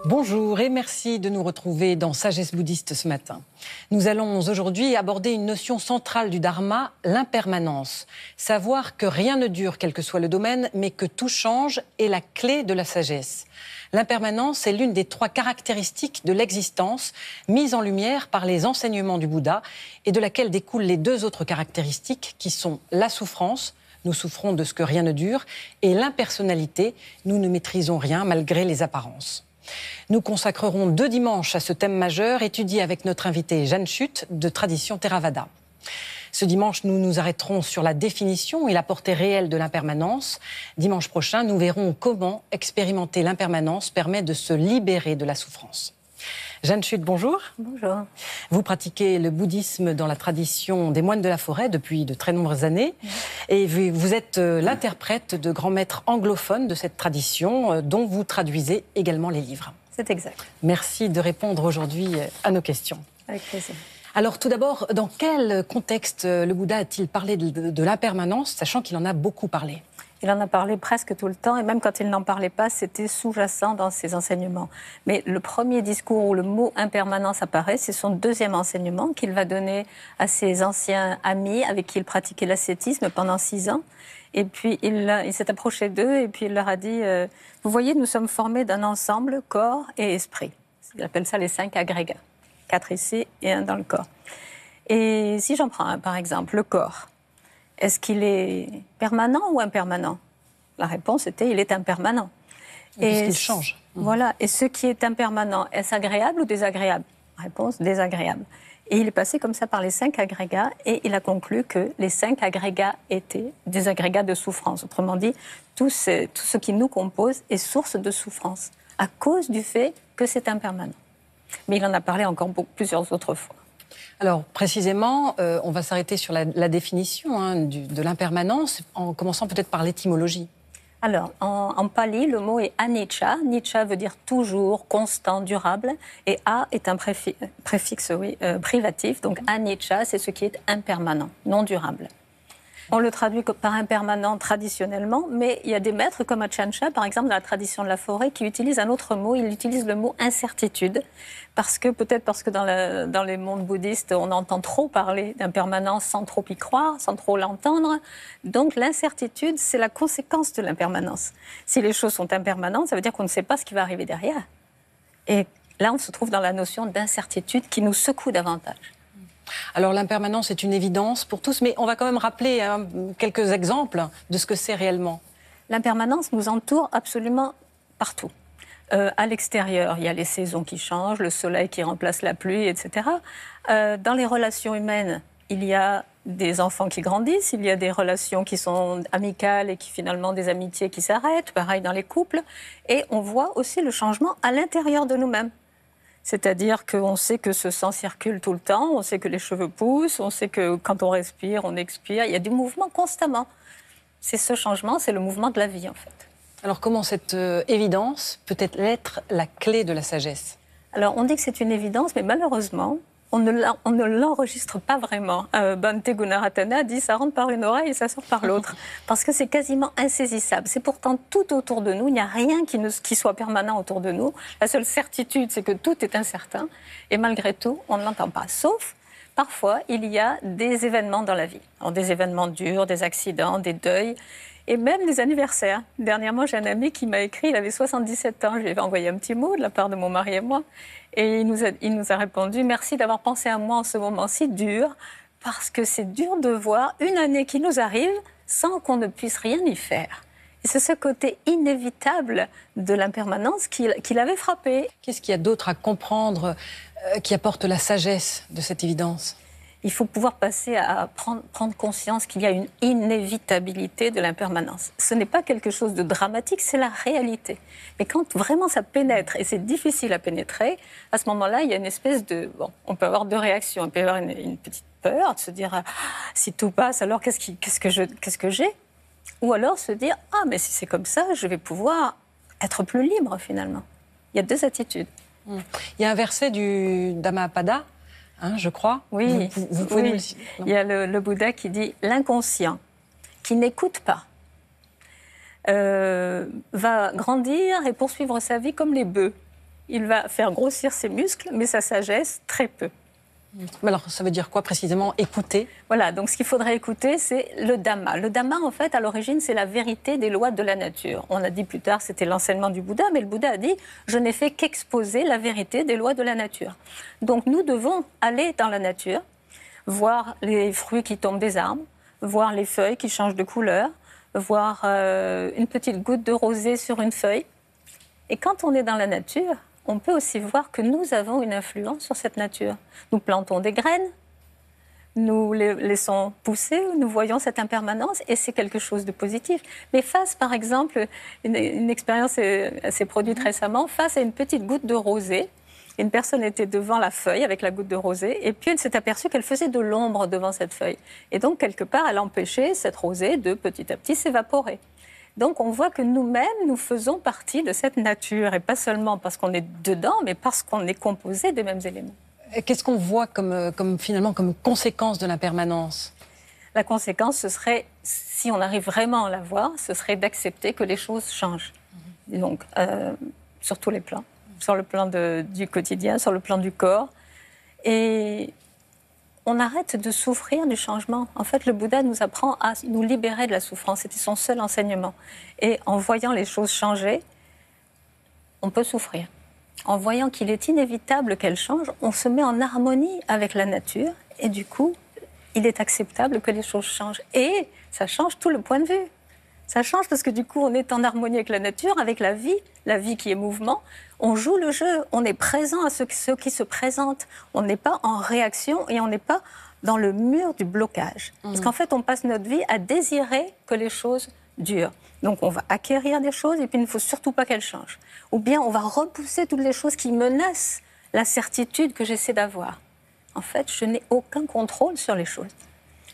Bonjour et merci de nous retrouver dans Sagesse bouddhiste ce matin. Nous allons aujourd'hui aborder une notion centrale du Dharma, l'impermanence. Savoir que rien ne dure, quel que soit le domaine, mais que tout change est la clé de la sagesse. L'impermanence est l'une des 3 caractéristiques de l'existence mises en lumière par les enseignements du Bouddha et de laquelle découlent les 2 autres caractéristiques qui sont la souffrance, nous souffrons de ce que rien ne dure, et l'impersonnalité, nous ne maîtrisons rien malgré les apparences. Nous consacrerons 2 dimanches à ce thème majeur, étudié avec notre invité Jeanne Chut de Tradition Theravada. Ce dimanche, nous nous arrêterons sur la définition et la portée réelle de l'impermanence. Dimanche prochain, nous verrons comment expérimenter l'impermanence permet de se libérer de la souffrance. Jeanne Chut, bonjour. Bonjour. Vous pratiquez le bouddhisme dans la tradition des moines de la forêt depuis de très nombreuses années. Et vous êtes l'interprète de grands maîtres anglophones de cette tradition, dont vous traduisez également les livres. C'est exact. Merci de répondre aujourd'hui à nos questions. Avec plaisir. Alors tout d'abord, dans quel contexte le Bouddha a-t-il parlé de l'impermanence, sachant qu'il en a beaucoup parlé ? Il en a parlé presque tout le temps, et même quand il n'en parlait pas, c'était sous-jacent dans ses enseignements. Mais le premier discours où le mot impermanence apparaît, c'est son 2e enseignement qu'il va donner à ses anciens amis avec qui il pratiquait l'ascétisme pendant 6 ans. Et puis il s'est approché d'eux et puis il leur a dit vous voyez, nous sommes formés d'un ensemble, corps et esprit. Il appelle ça les 5 agrégats. 4 ici et 1 dans le corps. Et si j'en prends un, par exemple, le corps, est-ce qu'il est permanent ou impermanent ? La réponse était il est impermanent. Puisqu'il change. Voilà. Et ce qui est impermanent, est-ce agréable ou désagréable ? Réponse désagréable. Et il est passé comme ça par les 5 agrégats et il a conclu que les 5 agrégats étaient des agrégats de souffrance. Autrement dit, tout ce qui nous compose est source de souffrance à cause du fait que c'est impermanent. Mais il en a parlé encore plusieurs autres fois. Alors, précisément, on va s'arrêter sur la définition de l'impermanence, en commençant peut-être par l'étymologie. Alors, en pali, le mot est anicca. Nicca veut dire toujours, constant, durable. Et a est un préfixe privatif. Donc, anicca, c'est ce qui est impermanent, non durable. On le traduit par impermanent traditionnellement, mais il y a des maîtres comme Ajahn Chah, par exemple, dans la tradition de la forêt, qui utilisent un autre mot. Il utilise le mot incertitude, peut-être parce que dans les mondes bouddhistes, on entend trop parler d'impermanence sans trop y croire, sans trop l'entendre. Donc l'incertitude, c'est la conséquence de l'impermanence. Si les choses sont impermanentes, ça veut dire qu'on ne sait pas ce qui va arriver derrière. Et là, on se trouve dans la notion d'incertitude qui nous secoue davantage. Alors l'impermanence est une évidence pour tous, mais on va quand même rappeler quelques exemples de ce que c'est réellement. L'impermanence nous entoure absolument partout. À l'extérieur, il y a les saisons qui changent, le soleil qui remplace la pluie, etc. Dans les relations humaines, il y a des enfants qui grandissent, il y a des relations qui sont amicales et qui finalement des amitiés qui s'arrêtent, pareil dans les couples. Et on voit aussi le changement à l'intérieur de nous-mêmes. C'est-à-dire qu'on sait que ce sang circule tout le temps, on sait que les cheveux poussent, on sait que quand on respire, on expire. Il y a du mouvement constamment. C'est ce changement, c'est le mouvement de la vie en fait. Alors comment cette évidence peut-être être la clé de la sagesse ? Alors on dit que c'est une évidence, mais malheureusement, on ne l'enregistre pas vraiment. Bhante Gunaratana dit ça rentre par une oreille et ça sort par l'autre. Parce que c'est quasiment insaisissable. C'est pourtant tout autour de nous. Il n'y a rien qui soit permanent autour de nous. La seule certitude, c'est que tout est incertain. Et malgré tout, on ne l'entend pas. Sauf, parfois, il y a des événements dans la vie. Alors, des événements durs, des accidents, des deuils. Et même des anniversaires. Dernièrement, j'ai un ami qui m'a écrit, il avait 77 ans, je lui avais envoyé un petit mot de la part de mon mari et moi. Et il nous a répondu « Merci d'avoir pensé à moi en ce moment si dur, parce que c'est dur de voir une année qui nous arrive sans qu'on ne puisse rien y faire. » Et c'est ce côté inévitable de l'impermanence qui l'avait frappé. Qu'est-ce qu'il y a d'autre à comprendre qui apporte la sagesse de cette évidence ? Il faut pouvoir passer à prendre conscience qu'il y a une inévitabilité de l'impermanence. Ce n'est pas quelque chose de dramatique, c'est la réalité. Mais quand vraiment ça pénètre, et c'est difficile à pénétrer, à ce moment-là, il y a une espèce de... Bon, on peut avoir 2 réactions. On peut avoir une petite peur, de se dire si tout passe, alors qu'est-ce que j'ai ? Ou alors se dire mais si c'est comme ça, je vais pouvoir être plus libre finalement. Il y a 2 attitudes. Il y a un verset du Dhammapada, je crois. Oui, vous pouvez nous le citer. Il y a le Bouddha qui dit « L'inconscient, qui n'écoute pas, va grandir et poursuivre sa vie comme les bœufs. il va faire grossir ses muscles, mais sa sagesse, très peu. Mais alors, ça veut dire quoi précisément, écouter? Voilà, donc ce qu'il faudrait écouter, c'est le Dhamma. Le Dhamma, en fait, à l'origine, c'est la vérité des lois de la nature. On a dit plus tard, c'était l'enseignement du Bouddha, mais le Bouddha a dit « je n'ai fait qu'exposer la vérité des lois de la nature ». Donc nous devons aller dans la nature, voir les fruits qui tombent des arbres, voir les feuilles qui changent de couleur, voir une petite goutte de rosée sur une feuille. Et quand on est dans la nature, on peut aussi voir que nous avons une influence sur cette nature. Nous plantons des graines, nous les laissons pousser, nous voyons cette impermanence et c'est quelque chose de positif. Mais face, par exemple, une expérience s'est produite récemment, face à une petite goutte de rosée, une personne était devant la feuille avec la goutte de rosée et puis elle s'est aperçue qu'elle faisait de l'ombre devant cette feuille. Et donc, quelque part, elle empêchait cette rosée de petit à petit s'évaporer. Donc on voit que nous-mêmes, nous faisons partie de cette nature, et pas seulement parce qu'on est dedans, mais parce qu'on est composé des mêmes éléments. Qu'est-ce qu'on voit finalement comme conséquence de l'impermanence? La conséquence, ce serait, si on arrive vraiment à la voir, ce serait d'accepter que les choses changent. Et donc, sur tous les plans, sur le plan du quotidien, sur le plan du corps. Et on arrête de souffrir du changement. En fait, le Bouddha nous apprend à nous libérer de la souffrance. C'était son seul enseignement. Et en voyant les choses changer, on peut souffrir. En voyant qu'il est inévitable qu'elles changent, on se met en harmonie avec la nature. Et du coup, il est acceptable que les choses changent. Et ça change tout le point de vue. Ça change parce que du coup, on est en harmonie avec la nature, avec la vie qui est mouvement. On joue le jeu, on est présent à ceux qui se présentent. On n'est pas en réaction et on n'est pas dans le mur du blocage. Parce qu'en fait, on passe notre vie à désirer que les choses durent. Donc, on va acquérir des choses et puis il ne faut surtout pas qu'elles changent. Ou bien, on va repousser toutes les choses qui menacent la certitude que j'essaie d'avoir. En fait, je n'ai aucun contrôle sur les choses.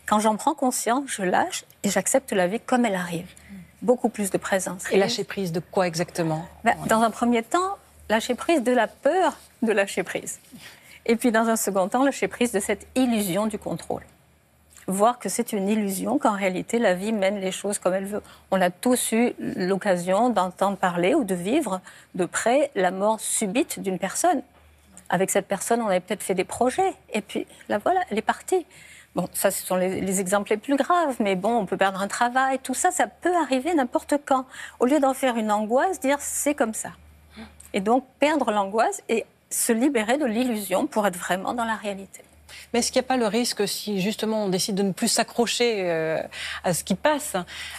Quand j'en prends conscience, je lâche et j'accepte la vie comme elle arrive. Beaucoup plus de présence. Et lâcher prise de quoi exactement? Dans un premier temps, lâcher prise de la peur de lâcher prise. Et puis dans un second temps, lâcher prise de cette illusion du contrôle. Voir que c'est une illusion, qu'en réalité, la vie mène les choses comme elle veut. On a tous eu l'occasion d'entendre parler ou de vivre de près la mort subite d'une personne. Avec cette personne, on avait peut-être fait des projets. Et puis, là, voilà, elle est partie. Bon, ça, ce sont les exemples les plus graves, mais bon, on peut perdre un travail, tout ça, ça peut arriver n'importe quand. Au lieu d'en faire une angoisse, dire c'est comme ça. Et donc, perdre l'angoisse et se libérer de l'illusion pour être vraiment dans la réalité. Mais est-ce qu'il n'y a pas le risque, si justement on décide de ne plus s'accrocher à ce qui passe,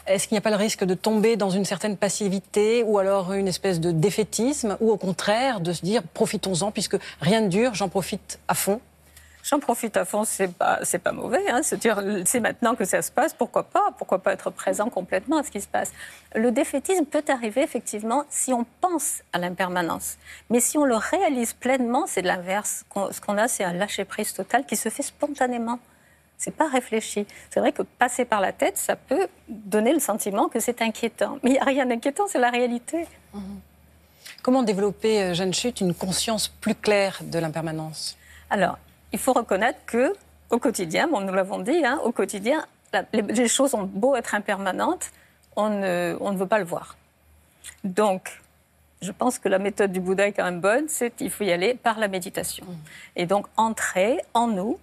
est-ce qu'il n'y a pas le risque de tomber dans une certaine passivité ou alors une espèce de défaitisme, ou au contraire de se dire profitons-en puisque rien ne dure, j'en profite à fond? J'en profite à fond, c'est pas mauvais. Hein, c'est maintenant que ça se passe, pourquoi pas être présent complètement à ce qui se passe. Le défaitisme peut arriver effectivement si on pense à l'impermanence. Mais si on le réalise pleinement, c'est de l'inverse. Ce qu'on a, c'est un lâcher-prise total qui se fait spontanément. C'est pas réfléchi. C'est vrai que passer par la tête, ça peut donner le sentiment que c'est inquiétant. Mais il n'y a rien d'inquiétant, c'est la réalité. Comment développer, Jeanne Chut, une conscience plus claire de l'impermanence? Alors, il faut reconnaître qu'au quotidien, bon, nous l'avons dit, hein, au quotidien, les choses ont beau être impermanentes, on ne veut pas le voir. Donc, je pense que la méthode du Bouddha est quand même bonne, c'est qu'il faut y aller par la méditation. Et donc, entrer en nous,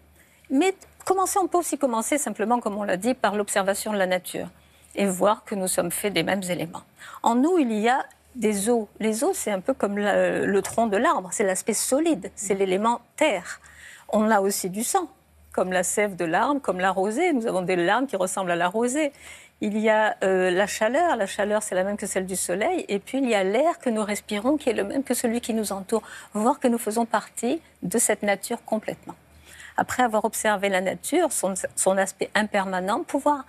mais on peut aussi commencer simplement, comme on l'a dit, par l'observation de la nature et voir que nous sommes faits des mêmes éléments. En nous, il y a des os. Les os, c'est un peu comme le tronc de l'arbre, c'est l'aspect solide, c'est l'élément terre. On a aussi du sang, comme la sève de l'arbre, comme la rosée. Nous avons des larmes qui ressemblent à la rosée. Il y a la chaleur c'est la même que celle du soleil. Et puis il y a l'air que nous respirons qui est le même que celui qui nous entoure. Voir que nous faisons partie de cette nature complètement. Après avoir observé la nature, son aspect impermanent, pouvoir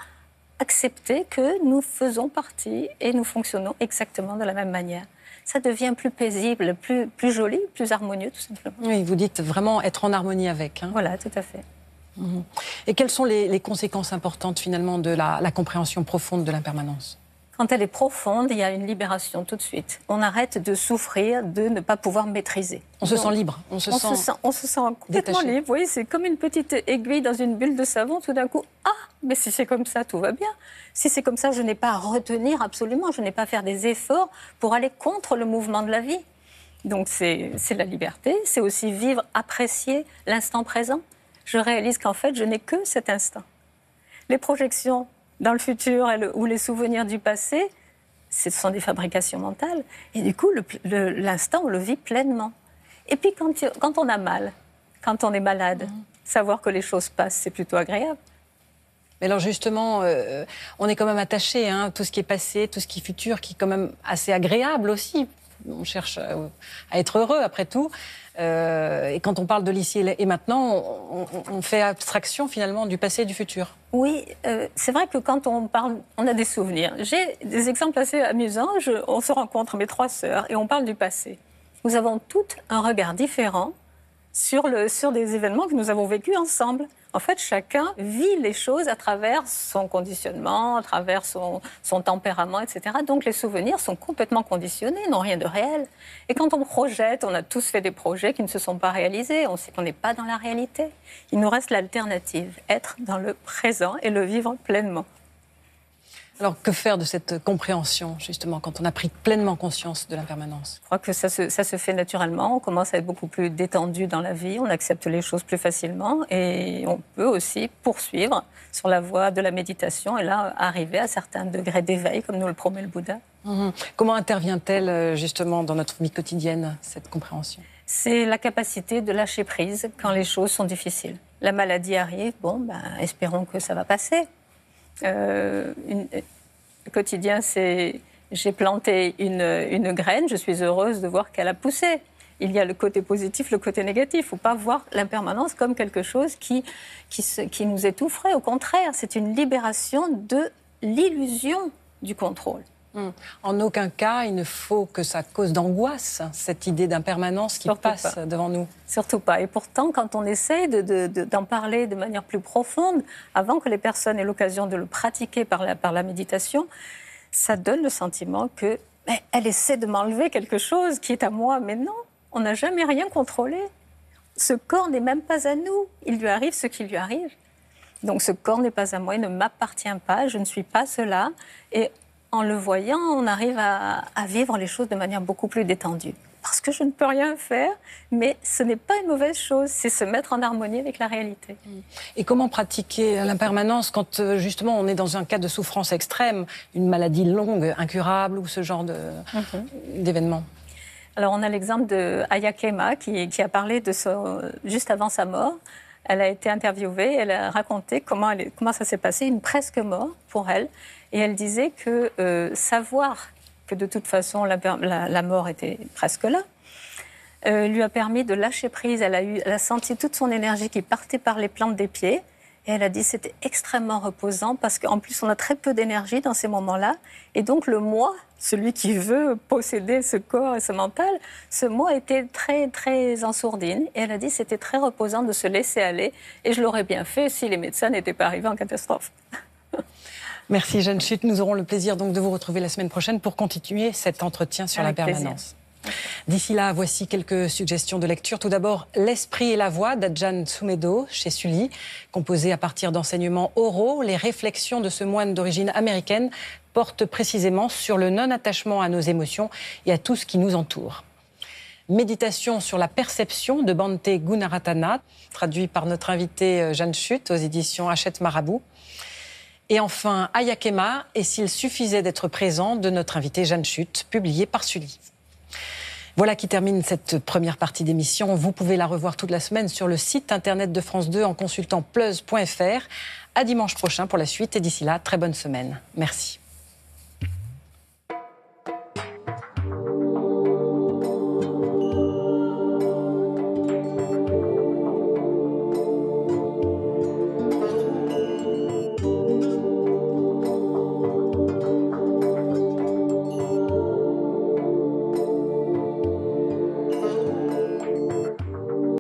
accepter que nous faisons partie et nous fonctionnons exactement de la même manière. Ça devient plus paisible, plus joli, plus harmonieux, tout simplement. Oui, vous dites vraiment être en harmonie avec. Hein. Voilà, tout à fait. Et quelles sont les conséquences importantes, finalement, de la compréhension profonde de l'impermanence? Quand elle est profonde, il y a une libération tout de suite. On arrête de souffrir, de ne pas pouvoir maîtriser. On se sent libre, on se sent complètement détaché. libre. Vous voyez, c'est comme une petite aiguille dans une bulle de savon. Tout d'un coup, mais si c'est comme ça, tout va bien. Si c'est comme ça, je n'ai pas à retenir absolument, je n'ai pas à faire des efforts pour aller contre le mouvement de la vie. Donc c'est la liberté, c'est aussi vivre, apprécier l'instant présent. Je réalise qu'en fait, je n'ai que cet instant. Les projections dans le futur ou les souvenirs du passé, ce sont des fabrications mentales. Et du coup, l'instant, on le vit pleinement. Et puis quand on a mal, quand on est malade, savoir que les choses passent, c'est plutôt agréable. Mais alors justement, on est quand même attaché, hein, tout ce qui est passé, tout ce qui est futur, qui est quand même assez agréable aussi. On cherche à être heureux après tout. Et quand on parle de l'ici et maintenant, on fait abstraction finalement du passé et du futur. Oui, c'est vrai que quand on parle, on a des souvenirs. J'ai des exemples assez amusants. On se rencontre, mes 3 sœurs, et on parle du passé. Nous avons toutes un regard différent sur des événements que nous avons vécus ensemble. En fait, chacun vit les choses à travers son conditionnement, à travers son tempérament, etc. Donc les souvenirs sont complètement conditionnés, n'ont rien de réel. Et quand on projette, on a tous fait des projets qui ne se sont pas réalisés, on sait qu'on n'est pas dans la réalité. Il nous reste l'alternative, être dans le présent et le vivre pleinement. Alors, que faire de cette compréhension, justement, quand on a pris pleinement conscience de l'impermanence ? Je crois que ça se fait naturellement. On commence à être beaucoup plus détendu dans la vie, on accepte les choses plus facilement et on peut aussi poursuivre sur la voie de la méditation et là, arriver à certains degrés d'éveil, comme nous le promet le Bouddha. Comment intervient-elle, justement, dans notre vie quotidienne, cette compréhension ? C'est la capacité de lâcher prise quand les choses sont difficiles. La maladie arrive, espérons que ça va passer. Le quotidien, c'est j'ai planté une graine, je suis heureuse de voir qu'elle a poussé. Il y a le côté positif, le côté négatif. Il ne faut pas voir l'impermanence comme quelque chose qui nous étoufferait. Au contraire, c'est une libération de l'illusion du contrôle. En aucun cas, il ne faut que ça cause d'angoisse, cette idée d'impermanence qui passe devant nous. Surtout pas. Et pourtant, quand on essaye d'en parler de manière plus profonde, avant que les personnes aient l'occasion de le pratiquer par la méditation, ça donne le sentiment qu'elle essaie de m'enlever quelque chose qui est à moi. Mais non, on n'a jamais rien contrôlé. Ce corps n'est même pas à nous. Il lui arrive ce qui lui arrive. Donc ce corps n'est pas à moi, il ne m'appartient pas, je ne suis pas cela. Et en le voyant, on arrive à vivre les choses de manière beaucoup plus détendue. Parce que je ne peux rien faire, mais ce n'est pas une mauvaise chose, c'est se mettre en harmonie avec la réalité. Et comment pratiquer l'impermanence quand justement on est dans un cas de souffrance extrême, une maladie longue, incurable ou ce genre d'événement ? Alors on a l'exemple de Aya Kema qui a parlé de juste avant sa mort. Elle a été interviewée, elle a raconté comment ça s'est passé, une presque mort pour elle. Et elle disait que savoir que de toute façon la mort était presque là, lui a permis de lâcher prise. Elle a senti toute son énergie qui partait par les plantes des pieds. Et elle a dit que c'était extrêmement reposant parce qu'en plus on a très peu d'énergie dans ces moments-là. Et donc le moi, celui qui veut posséder ce corps et ce mental, ce moi était très très en sourdine. Et elle a dit que c'était très reposant de se laisser aller. Et je l'aurais bien fait si les médecins n'étaient pas arrivés en catastrophe. Merci Jeanne Chut. Nous aurons le plaisir donc de vous retrouver la semaine prochaine pour continuer cet entretien sur l'impermanence. D'ici là, voici quelques suggestions de lecture. Tout d'abord, L'Esprit et la Voix d'Adjan Tsumedo chez Sully. Composé à partir d'enseignements oraux, les réflexions de ce moine d'origine américaine portent précisément sur le non-attachement à nos émotions et à tout ce qui nous entoure. Méditation sur la perception de Bhante Gunaratana, traduit par notre invitée Jeanne Chut aux éditions Hachette Marabout. Et enfin, Aya Kema, et s'il suffisait d'être présent, de notre invitée Jeanne Chut, publié par Sully. Voilà qui termine cette première partie d'émission. Vous pouvez la revoir toute la semaine sur le site internet de France 2 en consultant plus.fr. À dimanche prochain pour la suite et d'ici là, très bonne semaine. Merci.